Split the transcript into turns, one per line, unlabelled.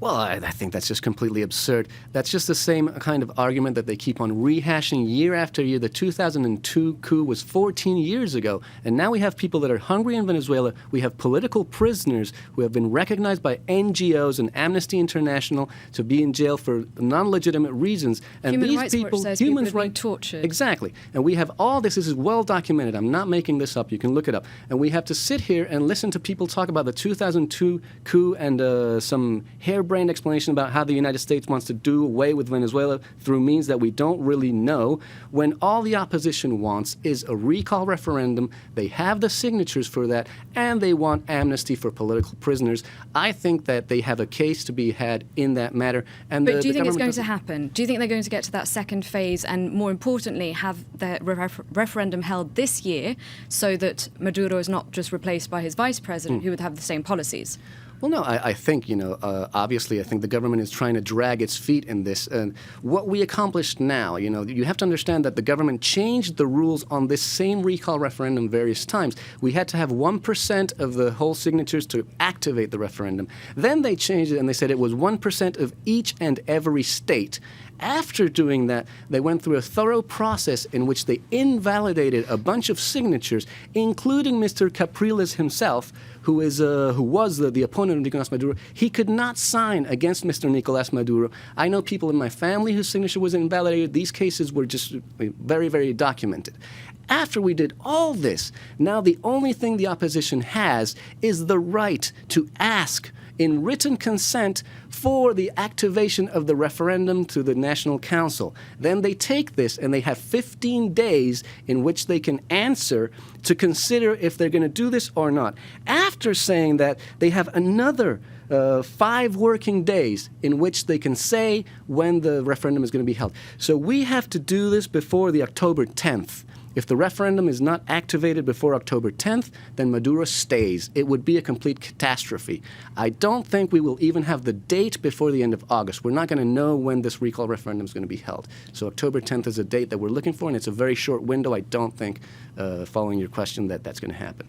Well, I think that's just completely absurd. That's just the same kind of argument that they keep on rehashing year after year. The 2002 coup was 14 years ago, and now we have people that are hungry in Venezuela. We have political prisoners who have been recognized by NGOs and Amnesty International to be in jail for non-legitimate reasons. And
Human
these
Rights
people,
Watch says
human
people are being
rights,
tortured.
Exactly. And we have all this. This is well documented. I'm not making this up. You can look it up. And we have to sit here and listen to people talk about the 2002 coup and some harebrained explanation about how the United States wants to do away with Venezuela through means that we don't really know, when all the opposition wants is a recall referendum. They have the signatures for that, and they want amnesty for political prisoners. I think that they have a case to be had in that matter. And
but do you think it's going to happen? Do you think they're going to get to that second phase and, more importantly, have the referendum held this year so that Maduro is not just replaced by his vice president who would have the same policies?
Well, no, I think, obviously, I think the government is trying to drag its feet in this. And what we accomplished now, you have to understand that the government changed the rules on this same recall referendum various times. We had to have 1% of the whole signatures to activate the referendum. Then they changed it and they said it was 1% of each and every state. After doing that, they went through a thorough process in which they invalidated a bunch of signatures, including Mr. Capriles himself, who was the opponent of Nicolás Maduro. He could not sign against Mr. Nicolás Maduro. I know people in my family whose signature was invalidated. These cases were just very, very documented. After we did all this, now the only thing the opposition has is the right to ask in written consent for the activation of the referendum to the National Council. Then they take this and they have 15 days in which they can answer to consider if they're going to do this or not. After saying that, they have another 5 working days in which they can say when the referendum is going to be held. So we have to do this before the October 10th. If the referendum is not activated before October 10th, then Maduro stays. It would be a complete catastrophe. I don't think we will even have the date before the end of August. We're not going to know when this recall referendum is going to be held. So October 10th is a date that we're looking for, and it's a very short window. I don't think, following your question, that that's going to happen.